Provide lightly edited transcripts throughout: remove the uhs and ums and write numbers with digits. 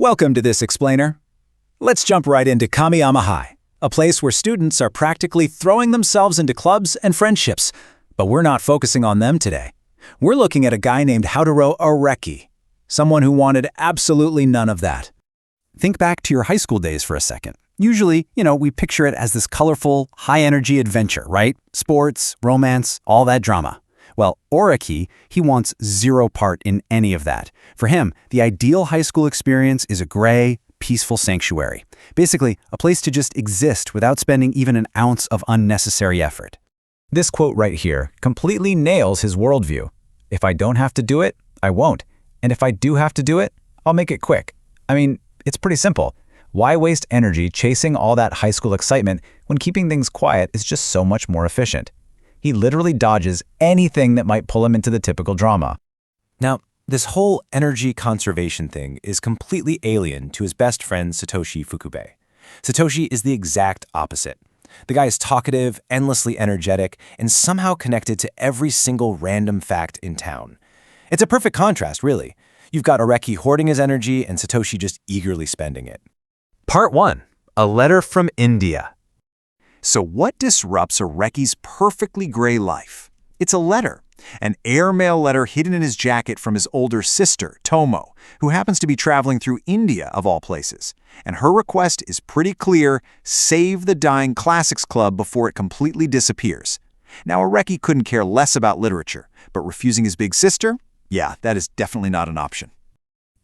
Welcome to this explainer. Let's jump right into Kamiyama High, a place where students are practically throwing themselves into clubs and friendships. But we're not focusing on them today. We're looking at a guy named Houtarou Oreki, someone who wanted absolutely none of that. Think back to your high school days for a second. Usually, we picture it as this colorful, high-energy adventure, right? Sports, romance, all that drama. Well, Oreki, he wants zero part in any of that. For him, the ideal high school experience is a gray, peaceful sanctuary. Basically, a place to just exist without spending even an ounce of unnecessary effort. This quote right here completely nails his worldview. If I don't have to do it, I won't. And if I do have to do it, I'll make it quick. I mean, it's pretty simple. Why waste energy chasing all that high school excitement when keeping things quiet is just so much more efficient? He literally dodges anything that might pull him into the typical drama. Now, this whole energy conservation thing is completely alien to his best friend Satoshi Fukube. Satoshi is the exact opposite. The guy is talkative, endlessly energetic, and somehow connected to every single random fact in town. It's a perfect contrast, really. You've got Oreki hoarding his energy and Satoshi just eagerly spending it. Part 1. A letter from India. So what disrupts Oreki's perfectly gray life? It's a letter. An airmail letter hidden in his jacket from his older sister, Tomoe, who happens to be traveling through India, of all places. And her request is pretty clear: save the dying classics club before it completely disappears. Now, Oreki couldn't care less about literature, but refusing his big sister? Yeah, that is definitely not an option.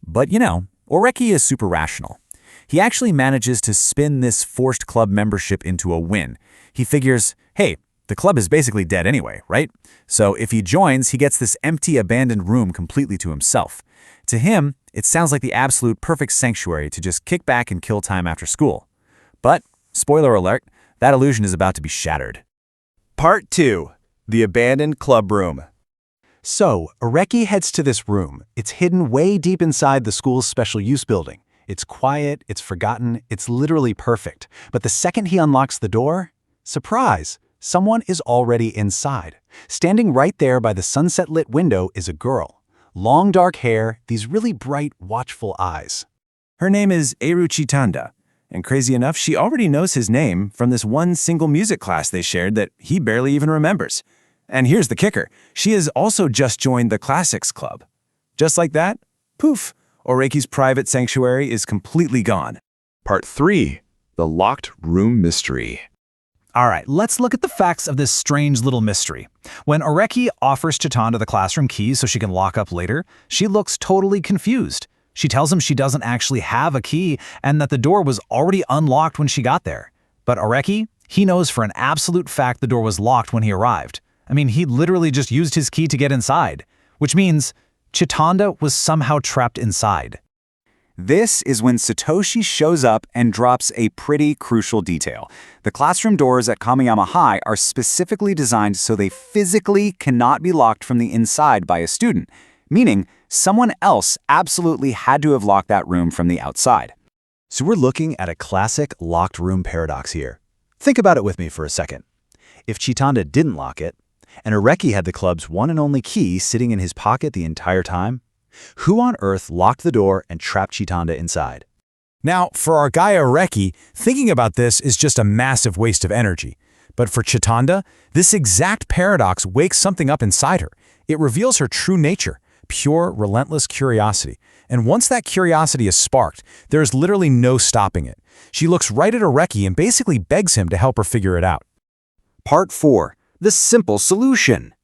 But Oreki is super rational. He actually manages to spin this forced club membership into a win. He figures, hey, the club is basically dead anyway, right? So if he joins, he gets this empty, abandoned room completely to himself. To him, it sounds like the absolute perfect sanctuary to just kick back and kill time after school. But, spoiler alert, that illusion is about to be shattered. Part 2. The abandoned club room. So, Oreki heads to this room. It's hidden way deep inside the school's special use building. It's quiet, it's forgotten, it's literally perfect. But the second he unlocks the door, surprise! Someone is already inside. Standing right there by the sunset-lit window is a girl. Long dark hair, these really bright, watchful eyes. Her name is Eru Chitanda, and crazy enough, she already knows his name from this one single music class they shared that he barely even remembers. And here's the kicker, she has also just joined the Classics Club. Just like that, poof, Oreki's private sanctuary is completely gone. Part 3. The Locked Room Mystery. All right, let's look at the facts of this strange little mystery. When Oreki offers Chitanda the classroom keys so she can lock up later, she looks totally confused. She tells him she doesn't actually have a key and that the door was already unlocked when she got there. But Oreki, he knows for an absolute fact the door was locked when he arrived. I mean, he literally just used his key to get inside, which means Chitanda was somehow trapped inside. This is when Satoshi shows up and drops a pretty crucial detail. The classroom doors at Kamiyama High are specifically designed so they physically cannot be locked from the inside by a student, meaning someone else absolutely had to have locked that room from the outside. So we're looking at a classic locked room paradox here. Think about it with me for a second. If Chitanda didn't lock it, and Oreki had the club's one and only key sitting in his pocket the entire time, who on earth locked the door and trapped Chitanda inside? Now, for our guy Oreki, thinking about this is just a massive waste of energy. But for Chitanda, this exact paradox wakes something up inside her. It reveals her true nature, pure, relentless curiosity. And once that curiosity is sparked, there is literally no stopping it. She looks right at Oreki and basically begs him to help her figure it out. Part 4. The simple solution.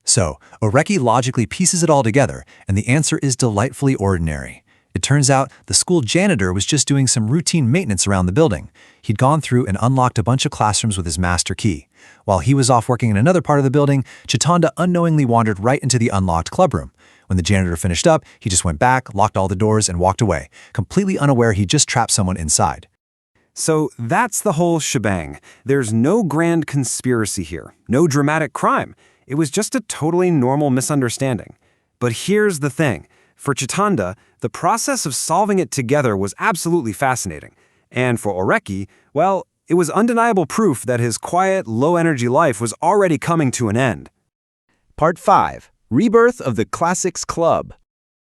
So, Oreki logically pieces it all together, and the answer is delightfully ordinary. It turns out the school janitor was just doing some routine maintenance around the building. He'd gone through and unlocked a bunch of classrooms with his master key. While he was off working in another part of the building, Chitanda unknowingly wandered right into the unlocked clubroom. When the janitor finished up, he just went back, locked all the doors, and walked away, completely unaware he just trapped someone inside. So that's the whole shebang. There's no grand conspiracy here, no dramatic crime. It was just a totally normal misunderstanding. But here's the thing. For Chitanda, the process of solving it together was absolutely fascinating. And for Oreki, well, it was undeniable proof that his quiet, low-energy life was already coming to an end. Part 5. Rebirth of the Classics Club.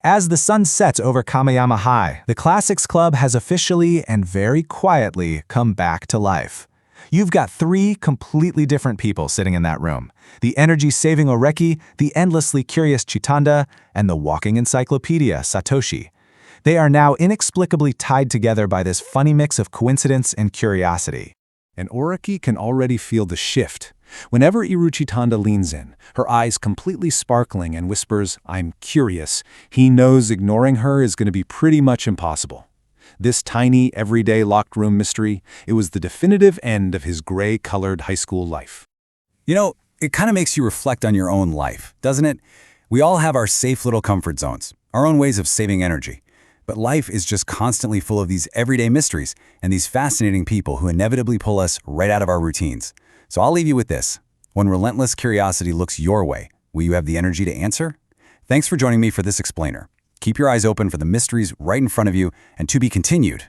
As the sun sets over Kameyama High, the Classics Club has officially and very quietly come back to life. You've got 3 completely different people sitting in that room. The energy-saving Oreki, the endlessly curious Chitanda, and the walking encyclopedia, Satoshi. They are now inexplicably tied together by this funny mix of coincidence and curiosity. And Oreki can already feel the shift. Whenever Eru Chitanda leans in, her eyes completely sparkling and whispers, "I'm curious," he knows ignoring her is going to be pretty much impossible. This tiny, everyday locked room mystery, it was the definitive end of his gray-colored high school life. You know, it kind of makes you reflect on your own life, doesn't it? We all have our safe little comfort zones, our own ways of saving energy. But life is just constantly full of these everyday mysteries and these fascinating people who inevitably pull us right out of our routines. So I'll leave you with this. When relentless curiosity looks your way, will you have the energy to answer? Thanks for joining me for this explainer. Keep your eyes open for the mysteries right in front of you, and to be continued.